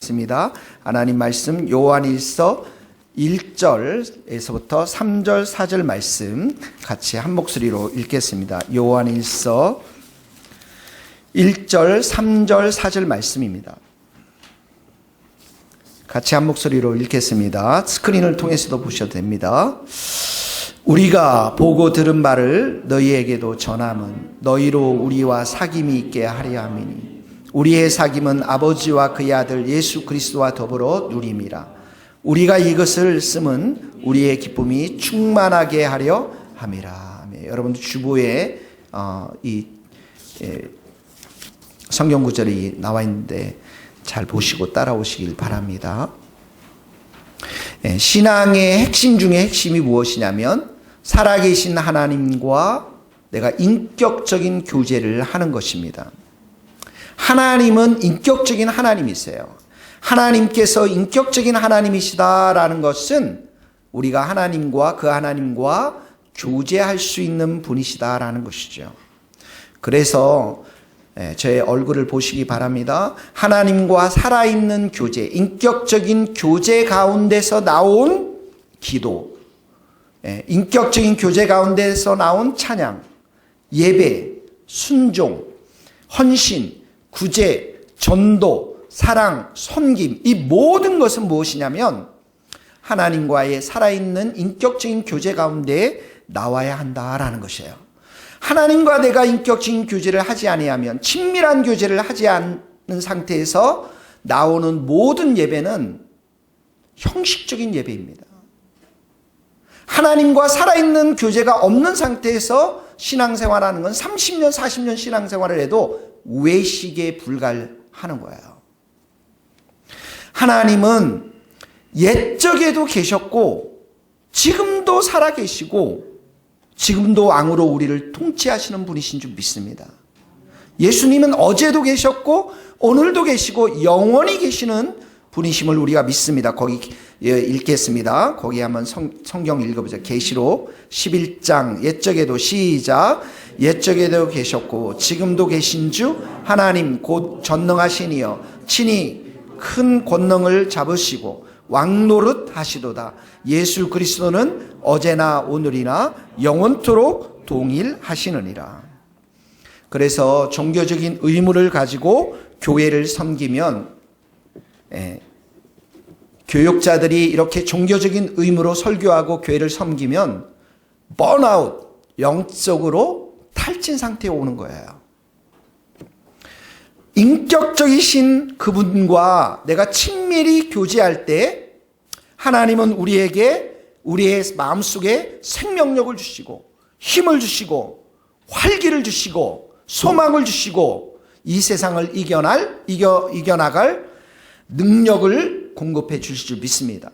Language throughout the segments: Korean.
읽습니다. 하나님 말씀 요한일서 1절에서부터 3절, 4절 말씀 같이 한 목소리로 읽겠습니다. 요한일서 1절, 3절, 4절 말씀입니다. 같이 한 목소리로 읽겠습니다. 스크린을 통해서도 보셔도 됩니다. 우리가 보고 들은 바를 너희에게도 전함은 너희로 우리와 사귐이 있게 하려 함이니 우리의 사귐은 아버지와 그의 아들 예수 그리스도와 더불어 누림이라. 우리가 이것을 쓰면 우리의 기쁨이 충만하게 하려 함이라. 여러분들 주보에 성경 구절이 나와 있는데 잘 보시고 따라오시길 바랍니다. 신앙의 핵심 중에 핵심이 무엇이냐면 살아계신 하나님과 내가 인격적인 교제를 하는 것입니다. 하나님은 인격적인 하나님이세요. 하나님께서 인격적인 하나님이시다라는 것은 우리가 하나님과 그 하나님과 교제할 수 있는 분이시다라는 것이죠. 그래서 제 얼굴을 보시기 바랍니다. 하나님과 살아있는 교제, 인격적인 교제 가운데서 나온 기도, 인격적인 교제 가운데서 나온 찬양, 예배, 순종, 헌신, 구제, 전도, 사랑, 섬김, 이 모든 것은 무엇이냐면 하나님과의 살아있는 인격적인 교제 가운데 나와야 한다라는 것이에요. 하나님과 내가 인격적인 교제를 하지 아니하면, 친밀한 교제를 하지 않는 상태에서 나오는 모든 예배는 형식적인 예배입니다. 하나님과 살아있는 교제가 없는 상태에서 신앙생활하는 건 30년, 40년 신앙생활을 해도 외식에 불과하는 거예요. 하나님은 옛적에도 계셨고 지금도 살아계시고 지금도 왕으로 우리를 통치하시는 분이신 줄 믿습니다. 예수님은 어제도 계셨고 오늘도 계시고 영원히 계시는 분이심을 우리가 믿습니다. 거기 읽겠습니다. 거기 한번 성경 읽어보죠. 계시록 11장 옛적에도 시작. 옛적에도 계셨고 지금도 계신 주 하나님 곧 전능하신 이여 친히 큰 권능을 잡으시고 왕노릇 하시도다. 예수 그리스도는 어제나 오늘이나 영원토록 동일하시느니라. 그래서 종교적인 의무를 가지고 교회를 섬기면 교육자들이 이렇게 종교적인 의무로 설교하고 교회를 섬기면 번아웃, 영적으로 탈진 상태에 오는 거예요. 인격적이신 그분과 내가 친밀히 교제할 때 하나님은 우리에게 우리의 마음속에 생명력을 주시고 힘을 주시고 활기를 주시고 소망을 주시고 이 세상을 이겨나갈 능력을 공급해 주실 줄 믿습니다.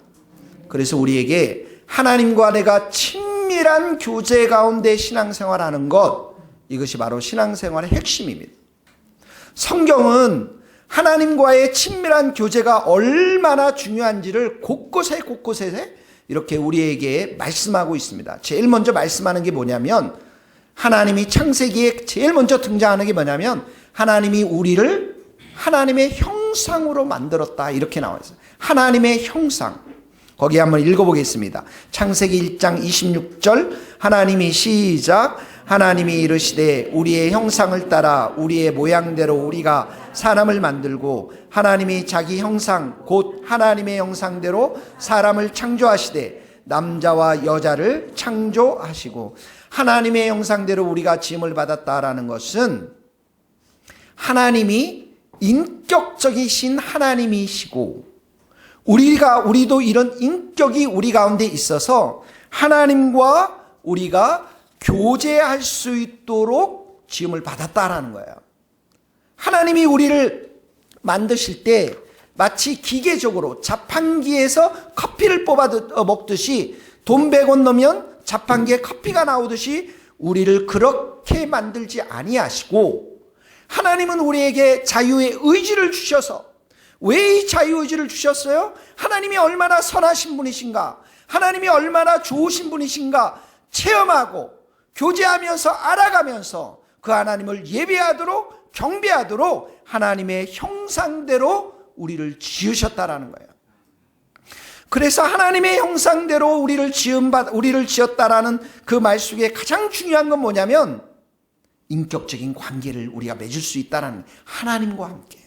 그래서 우리에게 하나님과 내가 친밀한 교제 가운데 신앙생활하는 것, 이것이 바로 신앙생활의 핵심입니다. 성경은 하나님과의 친밀한 교제가 얼마나 중요한지를 곳곳에 이렇게 우리에게 말씀하고 있습니다. 제일 먼저 말씀하는 게 뭐냐면 하나님이 창세기에 제일 먼저 등장하는 게 뭐냐면 하나님이 우리를 하나님의 형상으로 만들었다 이렇게 나와 있어요. 하나님의 형상. 거기 한번 읽어보겠습니다. 창세기 1장 26절 하나님이 시작. 하나님이 이르시되 우리의 형상을 따라 우리의 모양대로 우리가 사람을 만들고 하나님이 자기 형상 곧 하나님의 형상대로 사람을 창조하시되 남자와 여자를 창조하시고 하나님의 형상대로 우리가 지음을 받았다라는 것은 하나님이 인격적이신 하나님이시고 우리도 이런 인격이 우리 가운데 있어서 하나님과 우리가 교제할 수 있도록 지음을 받았다라는 거예요. 하나님이 우리를 만드실 때 마치 기계적으로 자판기에서 커피를 뽑아 먹듯이 돈 100원 넣으면 자판기에 커피가 나오듯이 우리를 그렇게 만들지 아니하시고 하나님은 우리에게 자유의 의지를 주셔서 왜 이 자유의지를 주셨어요? 하나님이 얼마나 선하신 분이신가, 하나님이 얼마나 좋으신 분이신가 체험하고 교제하면서 알아가면서 그 하나님을 예배하도록 경배하도록 하나님의 형상대로 우리를 지으셨다라는 거예요. 그래서 하나님의 형상대로 우리를 지었다라는 그 말 속에 가장 중요한 건 뭐냐면 인격적인 관계를 우리가 맺을 수 있다는, 하나님과 함께.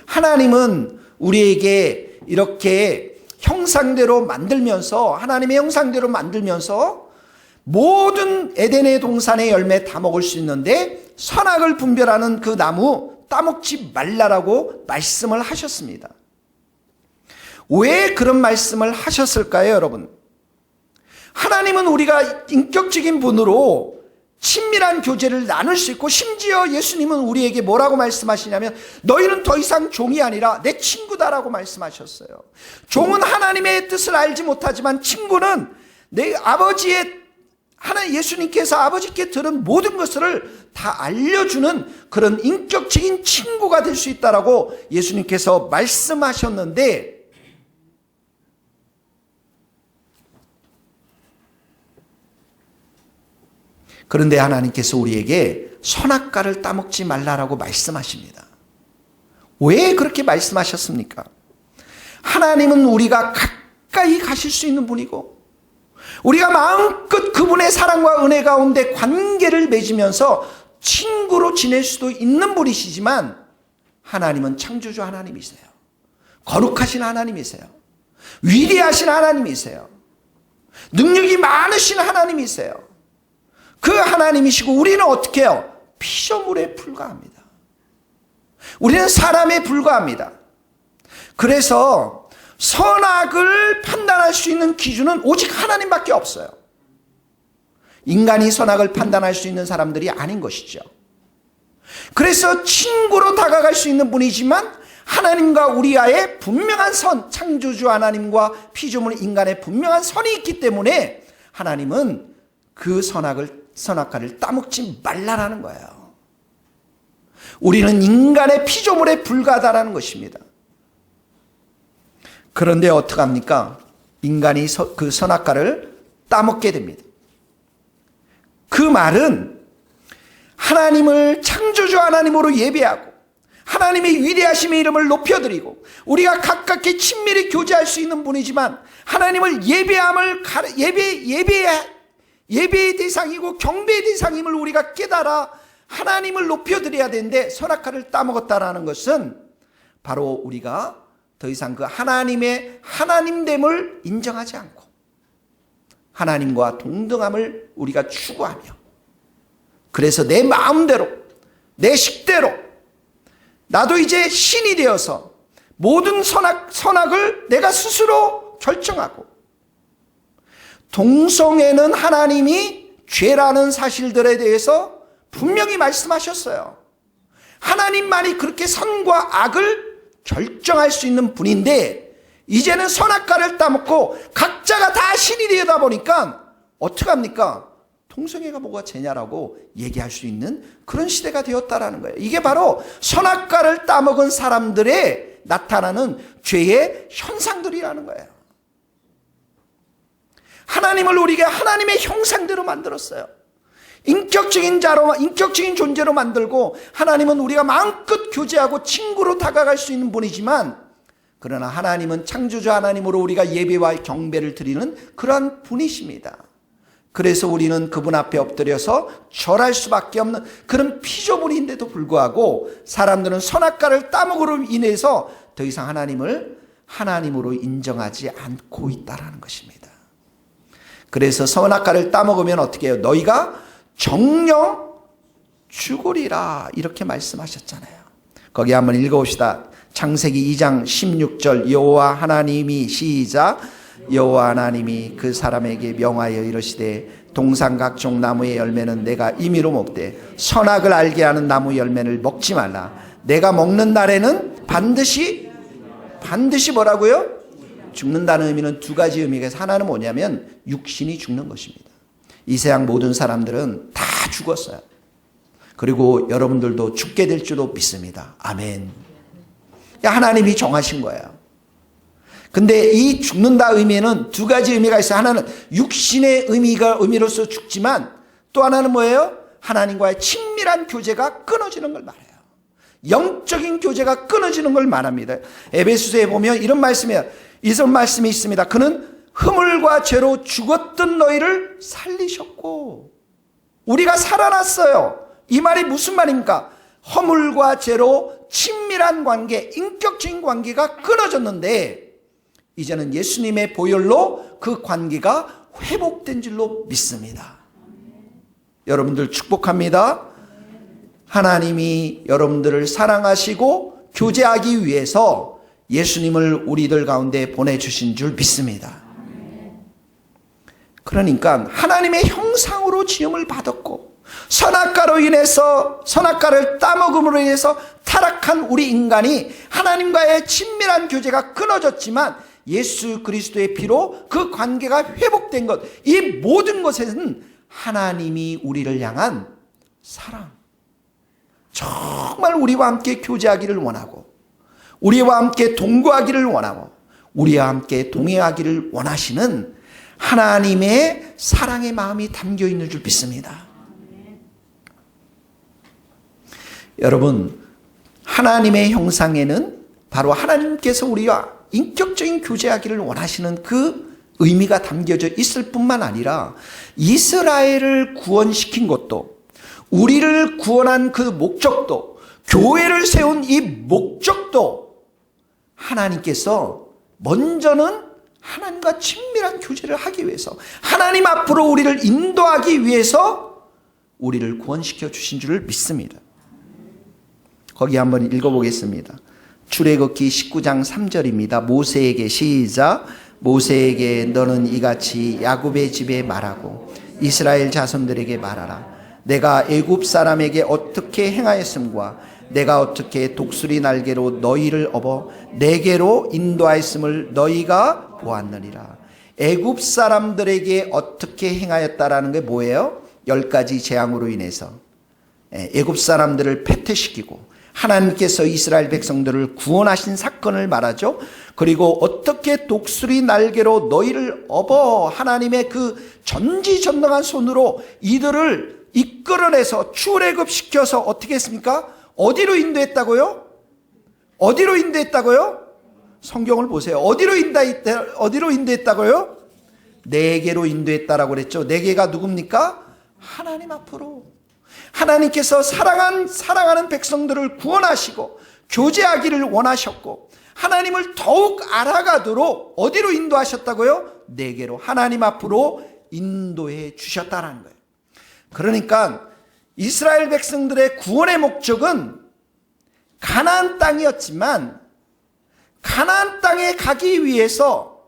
하나님은 우리에게 이렇게 형상대로 만들면서, 하나님의 형상대로 만들면서 모든 에덴의 동산의 열매 다 먹을 수 있는데 선악을 분별하는 그 나무 따먹지 말라라고 말씀을 하셨습니다. 왜 그런 말씀을 하셨을까요, 여러분? 하나님은 우리가 인격적인 분으로 친밀한 교제를 나눌 수 있고, 심지어 예수님은 우리에게 뭐라고 말씀하시냐면 너희는 더 이상 종이 아니라 내 친구다라고 말씀하셨어요. 종은 하나님의 뜻을 알지 못하지만 친구는 내 아버지의, 예수님께서 아버지께 들은 모든 것을 다 알려주는 그런 인격적인 친구가 될 수 있다라고 예수님께서 말씀하셨는데, 그런데 하나님께서 우리에게 선악과를 따먹지 말라라고 말씀하십니다. 왜 그렇게 말씀하셨습니까? 하나님은 우리가 가까이 가실 수 있는 분이고, 우리가 마음껏 그분의 사랑과 은혜 가운데 관계를 맺으면서 친구로 지낼 수도 있는 분이시지만, 하나님은 창조주 하나님이세요. 거룩하신 하나님이세요. 위대하신 하나님이세요. 능력이 많으신 하나님이세요. 그 하나님이시고, 우리는 어떻게 해요? 피조물에 불과합니다. 우리는 사람에 불과합니다. 그래서 선악을 판단할 수 있는 기준은 오직 하나님밖에 없어요. 인간이 선악을 판단할 수 있는 사람들이 아닌 것이죠. 그래서 친구로 다가갈 수 있는 분이지만 하나님과 우리와의 분명한 선, 창조주 하나님과 피조물 인간의 분명한 선이 있기 때문에 하나님은 그 선악과를 따먹지 말라라는 거예요. 우리는 인간의 피조물에 불과하다라는 것입니다. 그런데 어떡합니까? 인간이 그 선악과를 따먹게 됩니다. 그 말은 하나님을 창조주 하나님으로 예배하고 하나님의 위대하심의 이름을 높여드리고 우리가 가깝게 친밀히 교제할 수 있는 분이지만, 하나님을 예배의 대상이고 경배의 대상임을 우리가 깨달아 하나님을 높여드려야 되는데, 선악과를 따먹었다라는 것은 바로 우리가 더 이상 그 하나님의 하나님됨을 인정하지 않고 하나님과 동등함을 우리가 추구하며, 그래서 내 마음대로 내 식대로 나도 이제 신이 되어서 모든 선악을 내가 스스로 결정하고, 동성애는 하나님이 죄라는 사실들에 대해서 분명히 말씀하셨어요. 하나님만이 그렇게 선과 악을 결정할 수 있는 분인데, 이제는 선악과를 따먹고 각자가 다 신이 되다 보니까 어떡합니까? 동성애가 뭐가 죄냐라고 얘기할 수 있는 그런 시대가 되었다라는 거예요. 이게 바로 선악과를 따먹은 사람들의 나타나는 죄의 현상들이라는 거예요. 하나님을 우리가 하나님의 형상대로 만들었어요. 인격적인 존재로 만들고, 하나님은 우리가 마음껏 교제하고 친구로 다가갈 수 있는 분이지만, 그러나 하나님은 창조주 하나님으로 우리가 예배와 경배를 드리는 그러한 분이십니다. 그래서 우리는 그분 앞에 엎드려서 절할 수밖에 없는 그런 피조물인데도 불구하고, 사람들은 선악과를 따먹으로 인해서 더 이상 하나님을 하나님으로 인정하지 않고 있다는 것입니다. 그래서 선악과를 따먹으면 어떻게 해요? 너희가 정령 죽으리라, 이렇게 말씀하셨잖아요. 거기 한번 읽어봅시다. 창세기 2장 16절. 여호와 하나님이, 시작, 여호와 하나님이 그 사람에게 명하여 이르시되 동산 각종 나무의 열매는 내가 임의로 먹되 선악을 알게 하는 나무 열매를 먹지 말라. 내가 먹는 날에는 반드시 뭐라고요? 죽는다는 의미는 두 가지 의미가 있어요. 하나는 뭐냐면 육신이 죽는 것입니다. 이 세상 모든 사람들은 다 죽었어요. 그리고 여러분들도 죽게 될 줄로 믿습니다. 아멘. 하나님이 정하신 거예요. 근데 이 죽는다 의미에는 두 가지 의미가 있어요. 하나는 육신의 의미로서 죽지만, 또 하나는 뭐예요? 하나님과의 친밀한 교제가 끊어지는 걸 말해요. 영적인 교제가 끊어지는 걸 말합니다. 에베소서에 보면 이런 말씀이 있습니다. 그는 허물과 죄로 죽었던 너희를 살리셨고, 우리가 살아났어요. 이 말이 무슨 말입니까? 허물과 죄로 친밀한 관계, 인격적인 관계가 끊어졌는데 이제는 예수님의 보혈로 그 관계가 회복된 줄로 믿습니다. 여러분들 축복합니다. 하나님이 여러분들을 사랑하시고 교제하기 위해서 예수님을 우리들 가운데 보내주신 줄 믿습니다. 그러니까 하나님의 형상으로 지음을 받았고, 선악과로 인해서, 선악과를 따먹음으로 인해서 타락한 우리 인간이 하나님과의 친밀한 교제가 끊어졌지만 예수 그리스도의 피로 그 관계가 회복된 것, 이 모든 것에는 하나님이 우리를 향한 사랑, 정말 우리와 함께 교제하기를 원하고, 우리와 함께 동거하기를 원하고, 우리와 함께 동행하기를 원하시는 하나님의 사랑의 마음이 담겨 있는 줄 믿습니다. 여러분, 하나님의 형상에는 바로 하나님께서 우리와 인격적인 교제하기를 원하시는 그 의미가 담겨져 있을 뿐만 아니라 이스라엘을 구원시킨 것도, 우리를 구원한 그 목적도, 교회를 세운 이 목적도 하나님께서 먼저는 하나님과 친밀한 교제를 하기 위해서, 하나님 앞으로 우리를 인도하기 위해서 우리를 구원시켜 주신 줄을 믿습니다. 거기 한번 읽어보겠습니다. 출애굽기 19장 3절입니다. 모세에게 시작. 모세에게 너는 이같이 야곱의 집에 말하고 이스라엘 자손들에게 말하라. 내가 애굽 사람에게 어떻게 행하였음과 내가 어떻게 독수리 날개로 너희를 업어 내게로 인도하였음을 너희가 보았느니라. 애굽 사람들에게 어떻게 행하였다라는 게 뭐예요? 10가지 재앙으로 인해서 애굽 사람들을 패퇴시키고 하나님께서 이스라엘 백성들을 구원하신 사건을 말하죠. 그리고 어떻게 독수리 날개로 너희를 업어 하나님의 그 전지전능한 손으로 이들을 이끌어내서 출애굽시켜서 어떻게 했습니까? 어디로 인도했다고요? 어디로 인도했다고요? 성경을 보세요. 어디로 인도했다고요? 내게로 인도했다라고 그랬죠. 내게가 누굽니까? 하나님 앞으로. 하나님께서 사랑하는 백성들을 구원하시고 교제하기를 원하셨고 하나님을 더욱 알아가도록 어디로 인도하셨다고요? 내게로, 하나님 앞으로 인도해 주셨다는 거예요. 그러니까 이스라엘 백성들의 구원의 목적은 가나안 땅이었지만 가나안 땅에 가기 위해서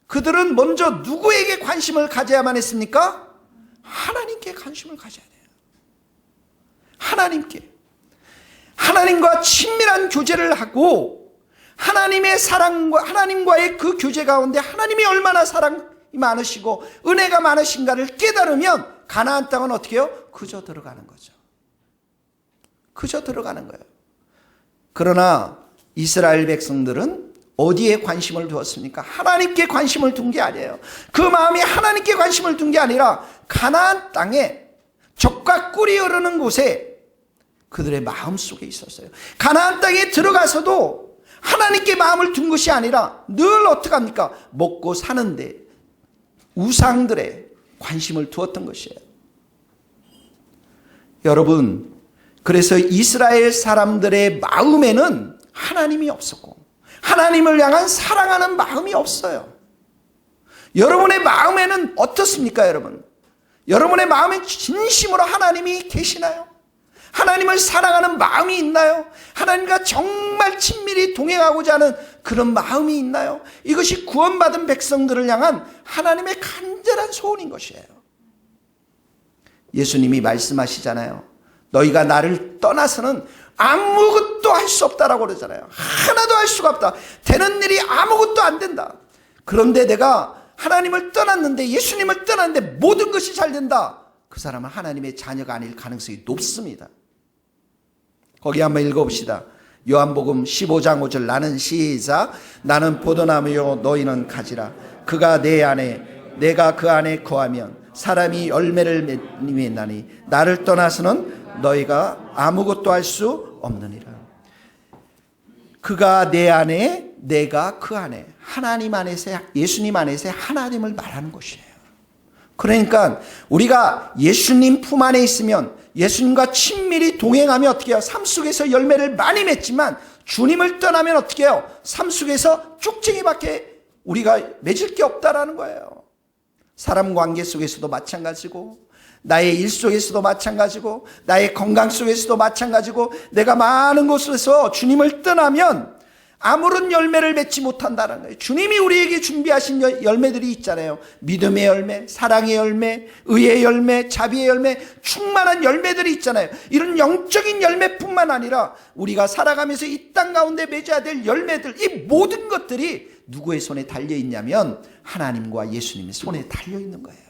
그들은 먼저 누구에게 관심을 가져야만 했습니까? 하나님께 관심을 가져야 돼요. 하나님께. 하나님과 친밀한 교제를 하고 하나님의 사랑과 하나님과의 그 교제 가운데 하나님이 얼마나 사랑이 많으시고 은혜가 많으신가를 깨달으면 가나안 땅은 어떻게 해요? 그저 들어가는 거죠. 그저 들어가는 거예요. 그러나 이스라엘 백성들은 어디에 관심을 두었습니까? 하나님께 관심을 둔 게 아니에요. 그 마음이 하나님께 관심을 둔 게 아니라 가나안 땅에 젖과 꿀이 흐르는 곳에 그들의 마음 속에 있었어요. 가나안 땅에 들어가서도 하나님께 마음을 둔 것이 아니라 늘 어떻게 합니까? 먹고 사는데 우상들의 관심을 두었던 것이에요. 여러분, 그래서 이스라엘 사람들의 마음에는 하나님이 없었고 하나님을 향한 사랑하는 마음이 없어요. 여러분의 마음에는 어떻습니까, 여러분? 여러분의 마음에 진심으로 하나님이 계시나요? 하나님을 사랑하는 마음이 있나요? 하나님과 정말 친밀히 동행하고자 하는 그런 마음이 있나요? 이것이 구원받은 백성들을 향한 하나님의 간절한 소원인 것이에요. 예수님이 말씀하시잖아요. 너희가 나를 떠나서는 아무것도 할 수 없다라고 그러잖아요. 하나도 할 수가 없다. 되는 일이 아무것도 안 된다. 그런데 내가 하나님을 떠났는데, 예수님을 떠났는데 모든 것이 잘 된다. 그 사람은 하나님의 자녀가 아닐 가능성이 높습니다. 거기 한번 읽어봅시다. 요한복음 15장 5절. 나는 시작. 나는 포도나무요 너희는 가지라. 그가 내 안에 내가 그 안에 거하면 사람이 열매를 맺나니 나를 떠나서는 너희가 아무것도 할 수 없느니라. 그가 내 안에 내가 그 안에, 하나님 안에서, 예수님 안에서 하나님을 말하는 것이에요. 그러니까 우리가 예수님 품 안에 있으면, 예수님과 친밀히 동행하면 어떻게 해요? 삶 속에서 열매를 많이 맺지만 주님을 떠나면 어떻게 해요? 삶 속에서 쭉쟁이밖에 우리가 맺을 게 없다라는 거예요. 사람 관계 속에서도 마찬가지고, 나의 일 속에서도 마찬가지고, 나의 건강 속에서도 마찬가지고, 내가 많은 곳에서 주님을 떠나면 아무런 열매를 맺지 못한다는 거예요. 주님이 우리에게 준비하신 열매들이 있잖아요. 믿음의 열매, 사랑의 열매, 의의 열매, 자비의 열매, 충만한 열매들이 있잖아요. 이런 영적인 열매뿐만 아니라 우리가 살아가면서 이 땅 가운데 맺어야 될 열매들, 이 모든 것들이 누구의 손에 달려있냐면 하나님과 예수님의 손에 달려있는 거예요.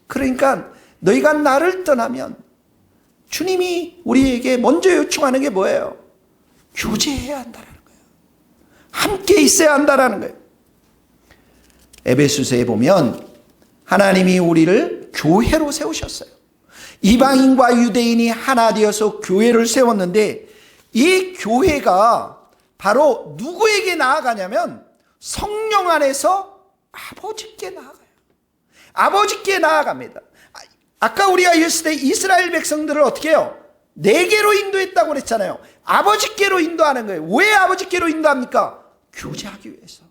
그러니까 너희가 나를 떠나면, 주님이 우리에게 먼저 요청하는 게 뭐예요? 교제해야 한다는 거예요. 함께 있어야 한다는 거예요. 에베소서에 보면 하나님이 우리를 교회로 세우셨어요. 이방인과 유대인이 하나 되어서 교회를 세웠는데, 이 교회가 바로 누구에게 나아가냐면 성령 안에서 아버지께 나아가요. 아버지께 나아갑니다. 아까 우리가 읽었을 때 이스라엘 백성들을 어떻게 해요? 내게로 인도했다고 그랬잖아요. 아버지께로 인도하는 거예요. 왜 아버지께로 인도합니까? 교제하기 위해서,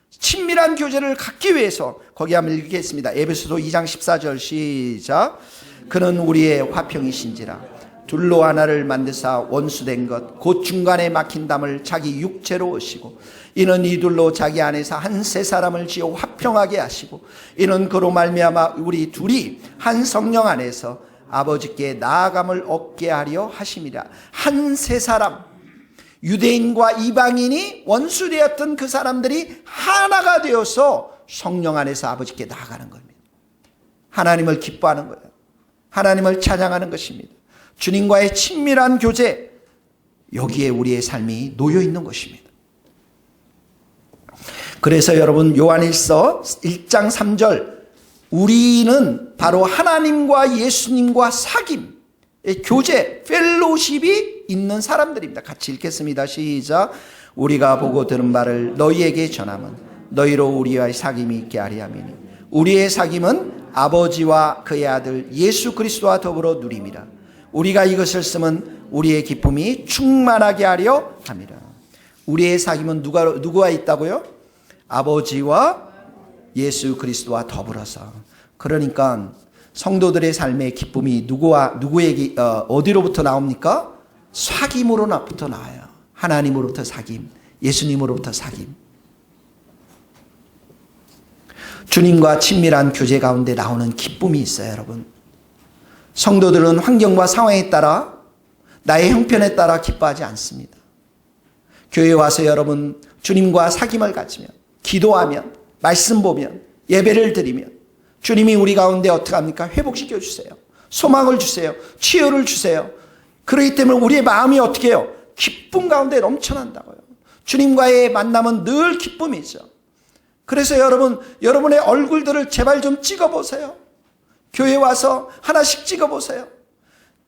친밀한 교제를 갖기 위해서. 거기 한번 읽겠습니다. 에베소서 2장 14절 시작. 그는 우리의 화평이신지라 둘로 하나를 만드사 원수된 것 곧 중간에 막힌 담을 자기 육체로 오시고, 이는 이 둘로 자기 안에서 한 세 사람을 지어 화평하게 하시고, 이는 그로 말미암아 우리 둘이 한 성령 안에서 아버지께 나아감을 얻게 하려 하심이라. 한 세 사람, 유대인과 이방인이 원수되었던 그 사람들이 하나가 되어서 성령 안에서 아버지께 나아가는 겁니다. 하나님을 기뻐하는 거예요. 하나님을 찬양하는 것입니다. 주님과의 친밀한 교제, 여기에 우리의 삶이 놓여 있는 것입니다. 그래서 여러분, 요한일서 1장 3절, 우리는 바로 하나님과 예수님과 사귐, 교제, 펠로십이 있는 사람들입니다. 같이 읽겠습니다. 시작. 우리가 보고 들은 바를 너희에게 전함은 너희로 우리와의 사귐이 있게 하려 함이니 우리의 사귐은 아버지와 그의 아들 예수 그리스도와 더불어 누림이라. 우리가 이것을 쓰면 우리의 기쁨이 충만하게 하려 함이라. 우리의 사귐은 누구와 있다고요? 아버지와 예수 그리스도와 더불어서. 그러니까 성도들의 삶의 기쁨이 누구에게 어디로부터 나옵니까? 사귐으로부터 나와요. 하나님으로부터 사귐, 예수님으로부터 사귐. 주님과 친밀한 교제 가운데 나오는 기쁨이 있어요, 여러분. 성도들은 환경과 상황에 따라, 나의 형편에 따라 기뻐하지 않습니다. 교회에 와서 여러분 주님과 사귐을 가지면, 기도하면, 말씀 보면, 예배를 드리면 주님이 우리 가운데 어떻게 합니까? 회복시켜 주세요. 소망을 주세요. 치유를 주세요. 그렇기 때문에 우리의 마음이 어떻게 해요? 기쁨 가운데 넘쳐난다고요. 주님과의 만남은 늘 기쁨이죠. 그래서 여러분의 얼굴들을 제발 좀 찍어보세요. 교회에 와서 하나씩 찍어보세요.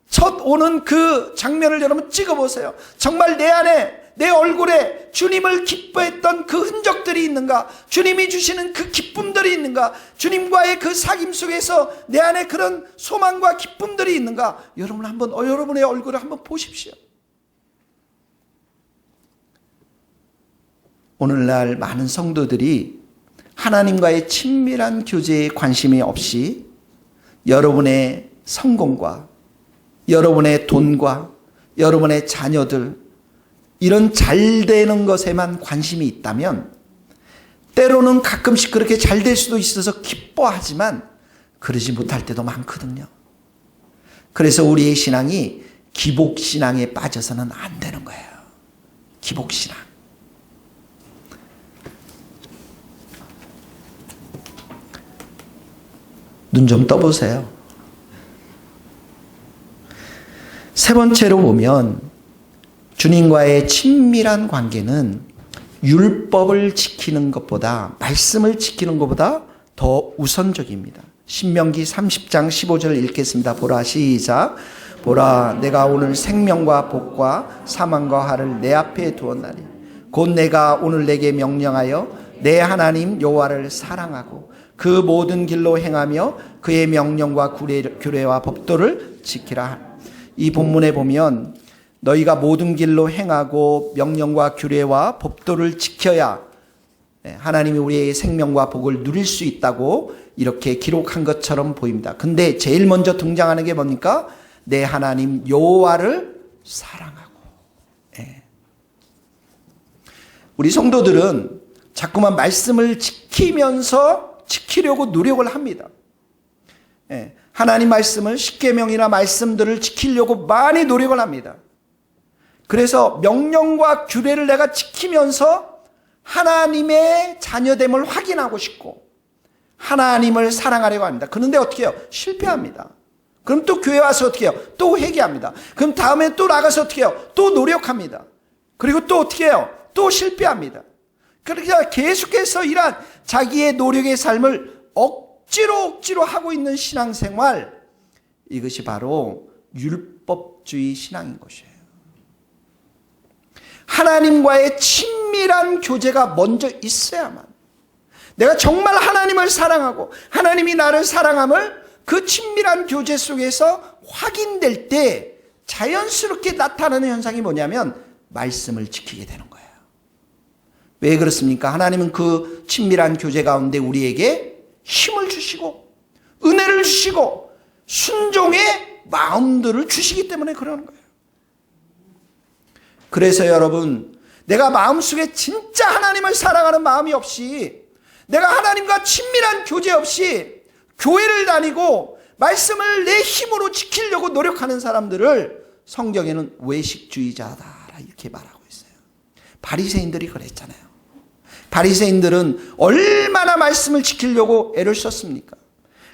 첫 오는 그 장면을 여러분 찍어보세요. 정말 내 안에, 내 얼굴에 주님을 기뻐했던 그 흔적들이 있는가? 주님이 주시는 그 기쁨들이 있는가? 주님과의 그 사귐 속에서 내 안에 그런 소망과 기쁨들이 있는가? 여러분 한번 여러분의 얼굴을 한번 보십시오. 오늘날 많은 성도들이 하나님과의 친밀한 교제에 관심이 없이 여러분의 성공과 여러분의 돈과 여러분의 자녀들, 이런 잘 되는 것에만 관심이 있다면, 때로는 가끔씩 그렇게 잘 될 수도 있어서 기뻐하지만 그러지 못할 때도 많거든요. 그래서 우리의 신앙이 기복신앙에 빠져서는 안 되는 거예요. 기복신앙. 눈 좀 떠보세요. 세 번째로 보면 주님과의 친밀한 관계는 율법을 지키는 것보다, 말씀을 지키는 것보다 더 우선적입니다. 신명기 30장 15절 읽겠습니다. 보라, 시작. 보라, 내가 오늘 생명과 복과 사망과 화를 내 앞에 두었나니 곧 내가 오늘 내게 명령하여 내 하나님 여호와를 사랑하고 그 모든 길로 행하며 그의 명령과 규례와 법도를 지키라. 이 본문에 보면 너희가 모든 길로 행하고 명령과 규례와 법도를 지켜야 하나님이 우리의 생명과 복을 누릴 수 있다고 이렇게 기록한 것처럼 보입니다. 근데 제일 먼저 등장하는 게 뭡니까? 내 하나님 여호와를 사랑하고. 우리 성도들은 자꾸만 말씀을 지키려고 노력을 합니다. 하나님 말씀을, 십계명이나 말씀들을 지키려고 많이 노력을 합니다. 그래서 명령과 규례를 내가 지키면서 하나님의 자녀됨을 확인하고 싶고 하나님을 사랑하려고 합니다. 그런데 어떻게 해요? 실패합니다. 그럼 또 교회 와서 어떻게 해요? 또 회개합니다. 그럼 다음에 또 나가서 어떻게 해요? 또 노력합니다. 그리고 또 어떻게 해요? 또 실패합니다. 그러니까 계속해서 이러한 자기의 노력의 삶을 억지로 하고 있는 신앙생활, 이것이 바로 율법주의 신앙인 것이에요. 하나님과의 친밀한 교제가 먼저 있어야만, 내가 정말 하나님을 사랑하고 하나님이 나를 사랑함을 그 친밀한 교제 속에서 확인될 때 자연스럽게 나타나는 현상이 뭐냐면 말씀을 지키게 되는 거예요. 왜 그렇습니까? 하나님은 그 친밀한 교제 가운데 우리에게 힘을 주시고 은혜를 주시고 순종의 마음들을 주시기 때문에 그러는 거예요. 그래서 여러분, 내가 마음속에 진짜 하나님을 사랑하는 마음이 없이, 내가 하나님과 친밀한 교제 없이 교회를 다니고 말씀을 내 힘으로 지키려고 노력하는 사람들을 성경에는 외식주의자다 이렇게 말하고 있어요. 바리새인들이 그랬잖아요. 바리새인들은 얼마나 말씀을 지키려고 애를 썼습니까?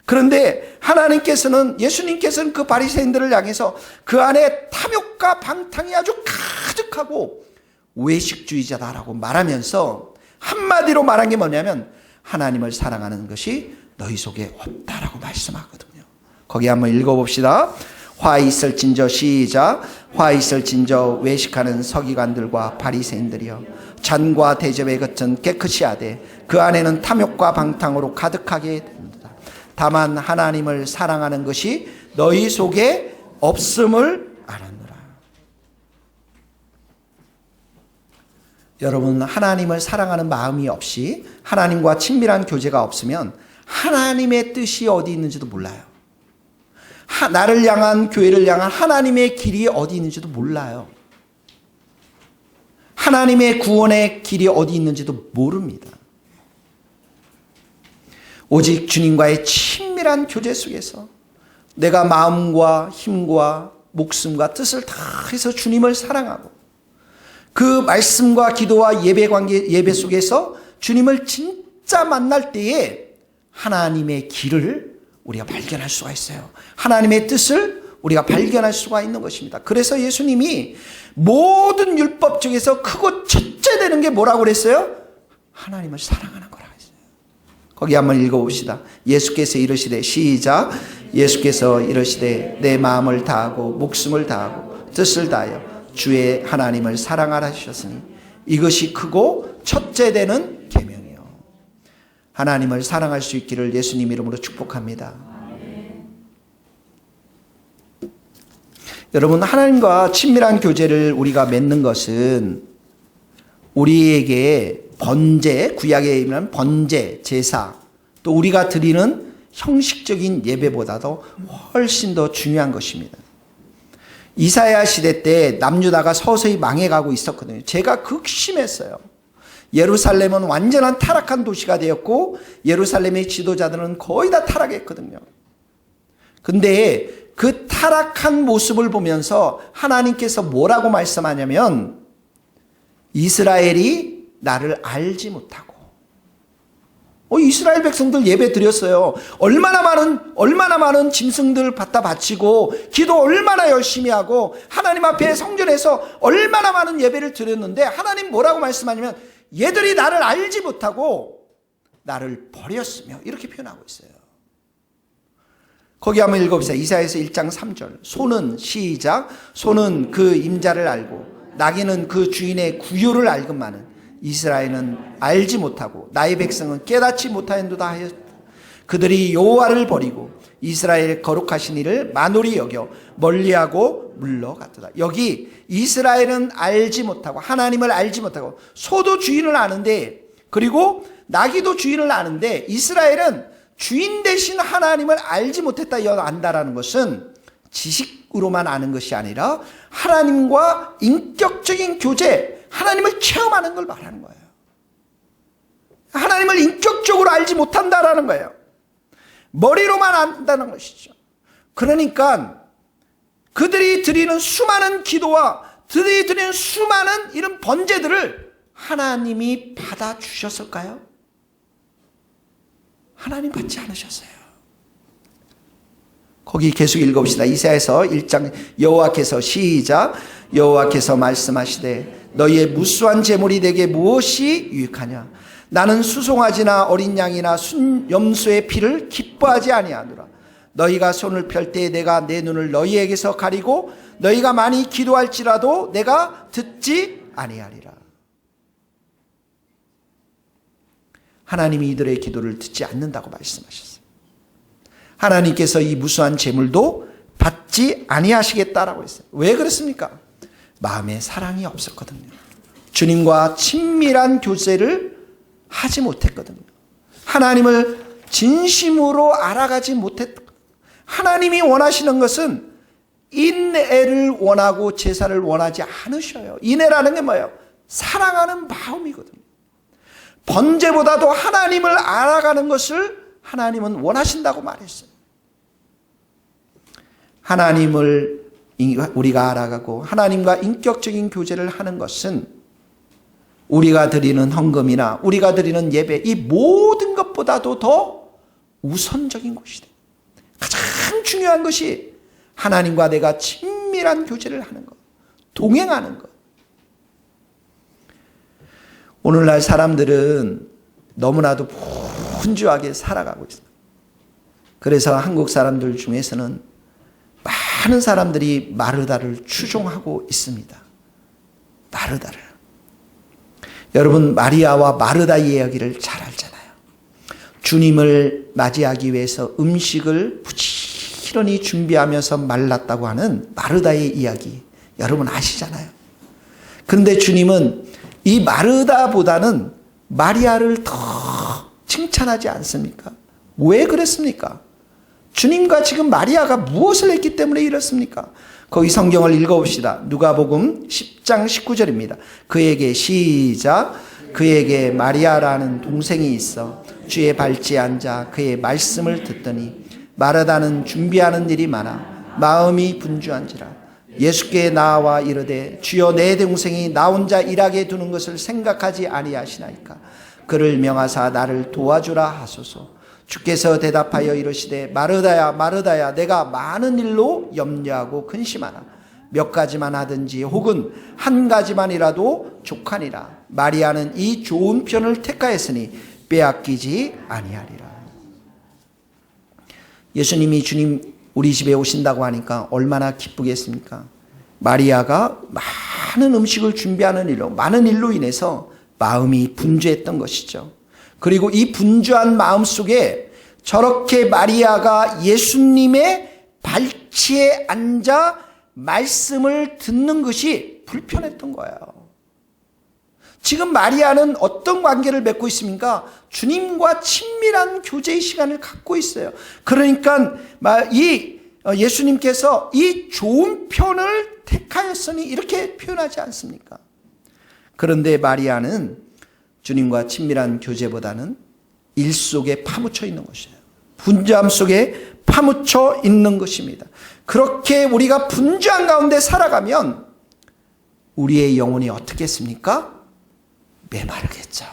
그런데 하나님께서는, 예수님께서는 그 바리새인들을 향해서 그 안에 탐욕과 방탕이 아주 가득하고 외식주의자다라고 말하면서 한마디로 말한 게 뭐냐면 하나님을 사랑하는 것이 너희 속에 없다라고 말씀하거든요. 거기 한번 읽어봅시다. 화 있을진저, 시작. 화 있을진저 외식하는 서기관들과 바리새인들이여, 잔과 대접에 그천 깨끗이 하되 그 안에는 탐욕과 방탕으로 가득하게 됩니다. 다만 하나님을 사랑하는 것이 너희 속에 없음을 알았노라. 여러분, 하나님을 사랑하는 마음이 없이 하나님과 친밀한 교제가 없으면 하나님의 뜻이 어디 있는지도 몰라요. 나를 향한, 교회를 향한 하나님의 길이 어디 있는지도 몰라요. 하나님의 구원의 길이 어디 있는지도 모릅니다. 오직 주님과의 친밀한 교제 속에서 내가 마음과 힘과 목숨과 뜻을 다해서 주님을 사랑하고 그 말씀과 기도와 예배 속에서 주님을 진짜 만날 때에 하나님의 길을 우리가 발견할 수가 있어요. 하나님의 뜻을 우리가 발견할 수가 있는 것입니다. 그래서 예수님이 모든 율법 중에서 크고 첫째 되는 게 뭐라고 그랬어요? 하나님을 사랑하는 거라고 했어요. 거기 한번 읽어봅시다. 예수께서 이르시되, 시작. 예수께서 이르시되 내 마음을 다하고 목숨을 다하고 뜻을 다하여 주의 하나님을 사랑하라 하셨으니 이것이 크고 첫째 되는 계명이요. 하나님을 사랑할 수 있기를 예수님 이름으로 축복합니다. 여러분, 하나님과 친밀한 교제를 우리가 맺는 것은 우리에게 번제, 구약에 의하면 번제, 제사, 또 우리가 드리는 형식적인 예배보다도 훨씬 더 중요한 것입니다. 이사야 시대 때 남유다가 서서히 망해가고 있었거든요. 제가 극심했어요. 예루살렘은 완전한 타락한 도시가 되었고 예루살렘의 지도자들은 거의 다 타락했거든요. 근데 그 타락한 모습을 보면서 하나님께서 뭐라고 말씀하냐면 이스라엘이 나를 알지 못하고, 이스라엘 백성들 예배 드렸어요. 얼마나 많은 짐승들 갖다 바치고 기도 얼마나 열심히 하고 하나님 앞에 성전에서 얼마나 많은 예배를 드렸는데 하나님 뭐라고 말씀하냐면 얘들이 나를 알지 못하고 나를 버렸으며 이렇게 표현하고 있어요. 거기 한번 읽어보세요. 이사야서 1장 3절. 소는 시작. 소는 그 임자를 알고 나귀는 그 주인의 구요를 알건만은 이스라엘은 알지 못하고 나의 백성은 깨닫지 못하였도다 하였다. 그들이 여호와를 버리고 이스라엘의 거룩하신 이를 만홀히 여겨 멀리하고 물러갔도다. 여기 이스라엘은 알지 못하고 하나님을 알지 못하고 소도 주인을 아는데 그리고 나귀도 주인을 아는데 이스라엘은 주인 대신 하나님을 알지 못했다 안다라는 것은 지식으로만 아는 것이 아니라 하나님과 인격적인 교제, 하나님을 체험하는 걸 말하는 거예요. 하나님을 인격적으로 알지 못한다라는 거예요. 머리로만 안다는 것이죠. 그러니까 그들이 드리는 수많은 기도와 그들이 드리는 수많은 이런 번제들을 하나님이 받아주셨을까요? 하나님 받지 않으셨어요. 거기 계속 읽어봅시다. 이사야서 1장 여호와께서 시작. 여호와께서 말씀하시되 너희의 무수한 제물이 내게 무엇이 유익하냐? 나는 수송아지나 어린 양이나 염소의 피를 기뻐하지 아니하노라. 너희가 손을 펼 때 내가 내 눈을 너희에게서 가리고 너희가 많이 기도할지라도 내가 듣지 아니하리라. 하나님이 이들의 기도를 듣지 않는다고 말씀하셨어요. 하나님께서 이 무수한 제물도 받지 아니하시겠다라고 했어요. 왜 그렇습니까? 마음에 사랑이 없었거든요. 주님과 친밀한 교제를 하지 못했거든요. 하나님을 진심으로 알아가지 못했거든요. 하나님이 원하시는 것은 인애를 원하고 제사를 원하지 않으셔요. 인애라는 게 뭐예요? 사랑하는 마음이거든요. 번제보다도 하나님을 알아가는 것을 하나님은 원하신다고 말했어요. 하나님을 우리가 알아가고 하나님과 인격적인 교제를 하는 것은 우리가 드리는 헌금이나 우리가 드리는 예배 이 모든 것보다도 더 우선적인 것이다. 가장 중요한 것이 하나님과 내가 친밀한 교제를 하는 것, 동행하는 것. 오늘날 사람들은 너무나도 분주하게 살아가고 있습니다. 그래서 한국 사람들 중에서는 많은 사람들이 마르다를 추종하고 있습니다. 마르다를. 여러분 마리아와 마르다 이야기를 잘 알잖아요. 주님을 맞이하기 위해서 음식을 부지런히 준비하면서 말랐다고 하는 마르다의 이야기 여러분 아시잖아요. 그런데 주님은 이 마르다보다는 마리아를 더 칭찬하지 않습니까? 왜 그랬습니까? 주님과 지금 마리아가 무엇을 했기 때문에 이렇습니까? 거기 성경을 읽어봅시다. 누가복음 10장 19절입니다. 그에게 시작. 그에게 마리아라는 동생이 있어 주의 발치에 앉아 그의 말씀을 듣더니 마르다는 준비하는 일이 많아 마음이 분주한지라. 예수께 나와 이르되 주여 내 동생이 나 혼자 일하게 두는 것을 생각하지 아니하시나이까. 그를 명하사 나를 도와주라 하소서. 주께서 대답하여 이르시되 마르다야 마르다야 내가 많은 일로 염려하고 근심하나 몇 가지만 하든지 혹은 한 가지만이라도 족하니라. 마리아는 이 좋은 편을 택하였으니 빼앗기지 아니하리라. 예수님이 주님 우리 집에 오신다고 하니까 얼마나 기쁘겠습니까? 마리아가 많은 음식을 준비하는 일로 많은 일로 인해서 마음이 분주했던 것이죠. 그리고 이 분주한 마음 속에 저렇게 마리아가 예수님의 발치에 앉아 말씀을 듣는 것이 불편했던 거예요. 지금 마리아는 어떤 관계를 맺고 있습니까? 주님과 친밀한 교제의 시간을 갖고 있어요. 그러니까 이 예수님께서 이 좋은 편을 택하였으니 이렇게 표현하지 않습니까? 그런데 마리아는 주님과 친밀한 교제보다는 일 속에 파묻혀 있는 것이에요. 분주함 속에 파묻혀 있는 것입니다. 그렇게 우리가 분주한 가운데 살아가면 우리의 영혼이 어떻겠습니까? 메마르겠죠.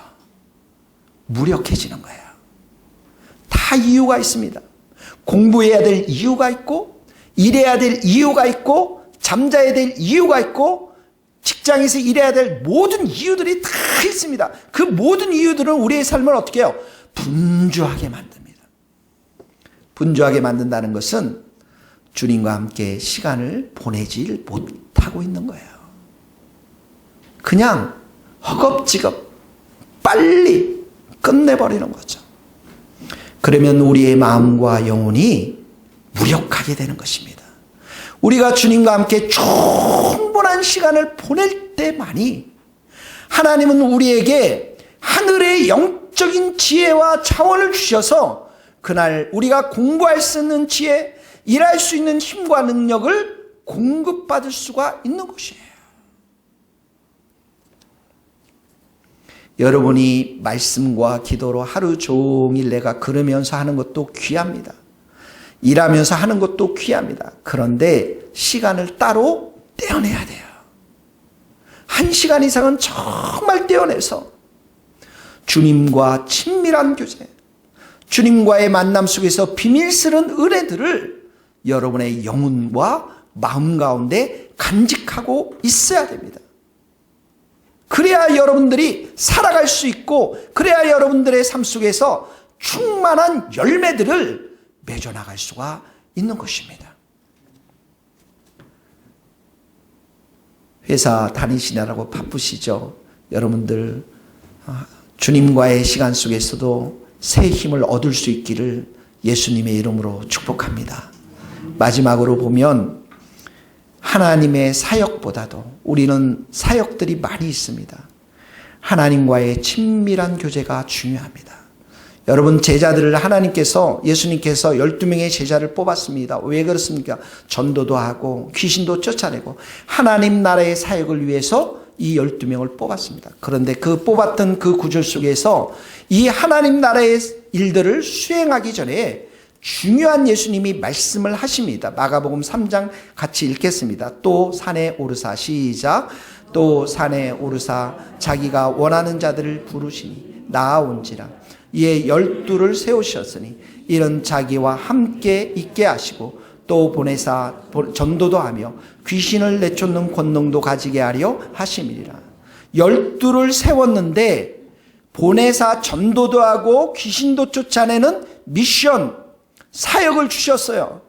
무력해지는 거예요. 다 이유가 있습니다. 공부해야 될 이유가 있고 일해야 될 이유가 있고 잠자야 될 이유가 있고 직장에서 일해야 될 모든 이유들이 다 있습니다. 그 모든 이유들은 우리의 삶을 어떻게 해요? 분주하게 만듭니다. 분주하게 만든다는 것은 주님과 함께 시간을 보내질 못하고 있는 거예요. 그냥 허겁지겁 빨리 끝내버리는 거죠. 그러면 우리의 마음과 영혼이 무력하게 되는 것입니다. 우리가 주님과 함께 충분한 시간을 보낼 때만이 하나님은 우리에게 하늘의 영적인 지혜와 자원을 주셔서 그날 우리가 공부할 수 있는 지혜, 일할 수 있는 힘과 능력을 공급받을 수가 있는 것이에요. 여러분이 말씀과 기도로 하루 종일 내가 걸으면서 하는 것도 귀합니다. 일하면서 하는 것도 귀합니다. 그런데 시간을 따로 떼어내야 돼요. 1시간 이상은 정말 떼어내서 주님과 친밀한 교제, 주님과의 만남 속에서 비밀스러운 은혜들을 여러분의 영혼과 마음 가운데 간직하고 있어야 됩니다. 그래야 여러분들이 살아갈 수 있고, 그래야 여러분들의 삶 속에서 충만한 열매들을 맺어나갈 수가 있는 것입니다. 회사 다니시느라고 바쁘시죠? 여러분들 주님과의 시간 속에서도 새 힘을 얻을 수 있기를 예수님의 이름으로 축복합니다. 마지막으로 보면 하나님의 사역보다도 우리는 사역들이 많이 있습니다. 하나님과의 친밀한 교제가 중요합니다. 여러분, 제자들을 하나님께서, 예수님께서 12명의 제자를 뽑았습니다. 왜 그렇습니까? 전도도 하고 귀신도 쫓아내고 하나님 나라의 사역을 위해서 이 12명을 뽑았습니다. 그런데 그 뽑았던 그 구절 속에서 이 하나님 나라의 일들을 수행하기 전에 중요한 예수님이 말씀을 하십니다. 마가복음 3장 같이 읽겠습니다. 또 산에 오르사, 시작. 또 산에 오르사 자기가 원하는 자들을 부르시니 나아온지라. 이에 12를 세우셨으니 이런 자기와 함께 있게 하시고 또 보내사 전도도 하며 귀신을 내쫓는 권능도 가지게 하려 하심이니라. 12를 세웠는데 보내사 전도도 하고 귀신도 쫓아내는 미션, 사역을 주셨어요.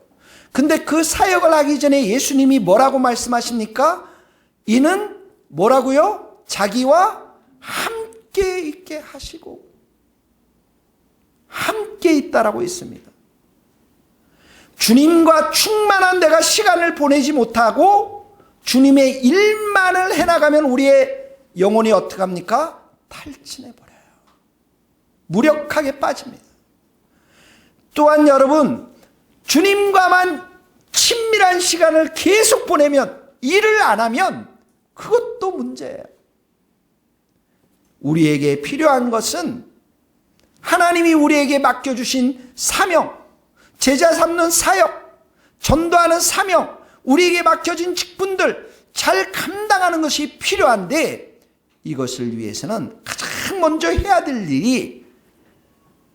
근데 그 사역을 하기 전에 예수님이 뭐라고 말씀하십니까? 이는 뭐라고요? 자기와 함께 있게 하시고 함께 있다라고 했습니다. 주님과 충만한 내가 시간을 보내지 못하고 주님의 일만을 해나가면 우리의 영혼이 어떻게 합니까? 탈진해버려요. 무력하게 빠집니다. 또한 여러분, 주님과만 친밀한 시간을 계속 보내면, 일을 안 하면 그것도 문제예요. 우리에게 필요한 것은 하나님이 우리에게 맡겨주신 사명, 제자 삼는 사역, 전도하는 사명, 우리에게 맡겨진 직분들 잘 감당하는 것이 필요한데, 이것을 위해서는 가장 먼저 해야 될 일이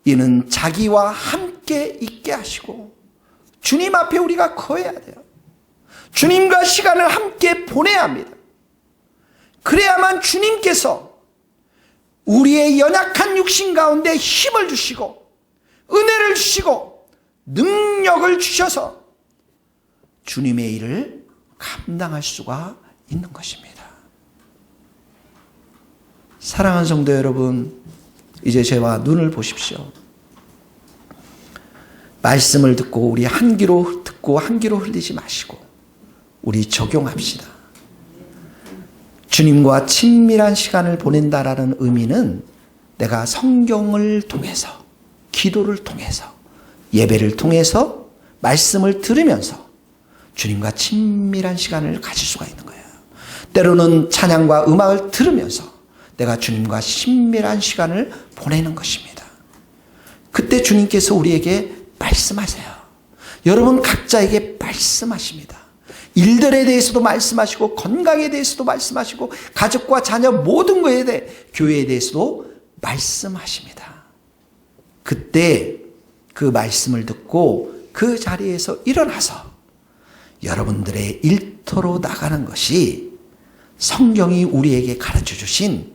이는 자기와 함께 있게 하시고 주님 앞에 우리가 거해야 돼요. 주님과 시간을 함께 보내야 합니다. 그래야만 주님께서 우리의 연약한 육신 가운데 힘을 주시고 은혜를 주시고 능력을 주셔서 주님의 일을 감당할 수가 있는 것입니다. 사랑하는 성도 여러분, 이제 저와 눈을 보십시오. 말씀을 듣고 우리 한 귀로 듣고 한 귀로 흘리지 마시고 우리 적용합시다. 주님과 친밀한 시간을 보낸다라는 의미는 내가 성경을 통해서, 기도를 통해서, 예배를 통해서, 말씀을 들으면서 주님과 친밀한 시간을 가질 수가 있는 거예요. 때로는 찬양과 음악을 들으면서 내가 주님과 친밀한 시간을 보내는 것입니다. 그때 주님께서 우리에게 말씀하세요. 여러분 각자에게 말씀하십니다. 일들에 대해서도 말씀하시고 건강에 대해서도 말씀하시고 가족과 자녀 모든 것에 대해 교회에 대해서도 말씀하십니다. 그때 그 말씀을 듣고 그 자리에서 일어나서 여러분들의 일터로 나가는 것이 성경이 우리에게 가르쳐 주신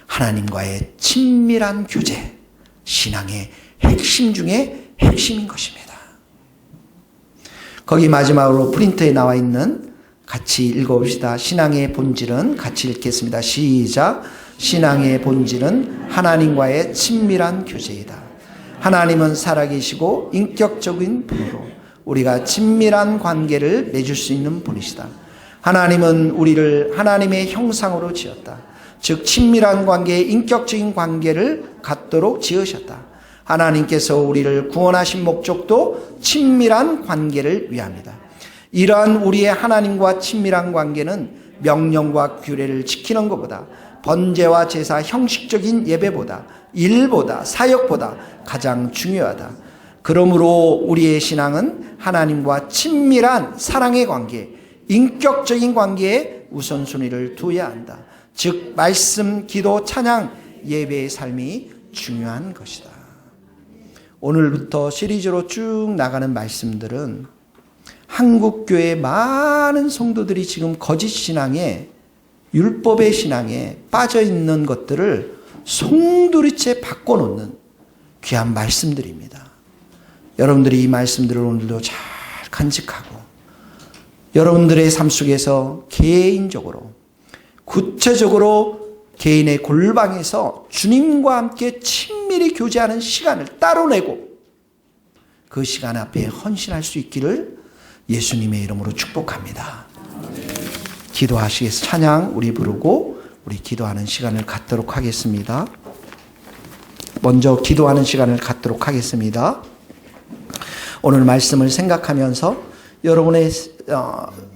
하나님과의 친밀한 교제, 신앙의 핵심 중에 핵심인 것입니다. 거기 마지막으로 프린터에 나와 있는 같이 읽어봅시다. 신앙의 본질은 같이 읽겠습니다. 시작. 신앙의 본질은 하나님과의 친밀한 교제이다. 하나님은 살아계시고 인격적인 분으로 우리가 친밀한 관계를 맺을 수 있는 분이시다. 하나님은 우리를 하나님의 형상으로 지었다. 즉 친밀한 관계, 인격적인 관계를 갖도록 지으셨다. 하나님께서 우리를 구원하신 목적도 친밀한 관계를 위함이다. 이러한 우리의 하나님과 친밀한 관계는 명령과 규례를 지키는 것보다, 번제와 제사, 형식적인 예배보다, 일보다, 사역보다 가장 중요하다. 그러므로 우리의 신앙은 하나님과 친밀한 사랑의 관계, 인격적인 관계에 우선순위를 두어야 한다. 즉 말씀, 기도, 찬양, 예배의 삶이 중요한 것이다. 오늘부터 시리즈로 쭉 나가는 말씀들은 한국교회 많은 성도들이 지금 거짓 신앙에, 율법의 신앙에 빠져 있는 것들을 송두리째 바꿔놓는 귀한 말씀들입니다. 여러분들이 이 말씀들을 오늘도 잘 간직하고 여러분들의 삶 속에서 개인적으로, 구체적으로 개인의 골방에서 주님과 함께 친밀히 교제하는 시간을 따로 내고 그 시간 앞에 헌신할 수 있기를 예수님의 이름으로 축복합니다. 기도하시겠습니다. 찬양 우리 부르고 우리 기도하는 시간을 갖도록 하겠습니다. 먼저 기도하는 시간을 갖도록 하겠습니다. 오늘 말씀을 생각하면서 여러분의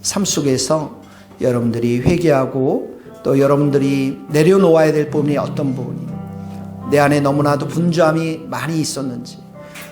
삶 속에서 여러분들이 회개하고 또 여러분들이 내려놓아야 될 부분이 어떤 부분이, 내 안에 너무나도 분주함이 많이 있었는지,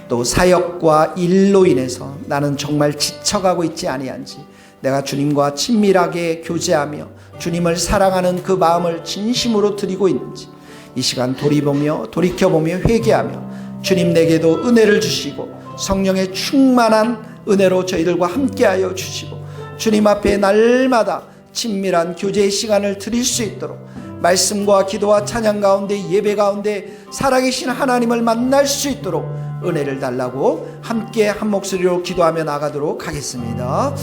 또 사역과 일로 인해서 나는 정말 지쳐가고 있지 아니한지, 내가 주님과 친밀하게 교제하며 주님을 사랑하는 그 마음을 진심으로 드리고 있는지, 이 시간 돌이켜보며 회개하며 주님 내게도 은혜를 주시고 성령의 충만한 은혜로 저희들과 함께하여 주시고 주님 앞에 날마다 친밀한 교제의 시간을 드릴 수 있도록 말씀과 기도와 찬양 가운데, 예배 가운데 살아계신 하나님을 만날 수 있도록 은혜를 달라고 함께 한 목소리로 기도하며 나가도록 하겠습니다.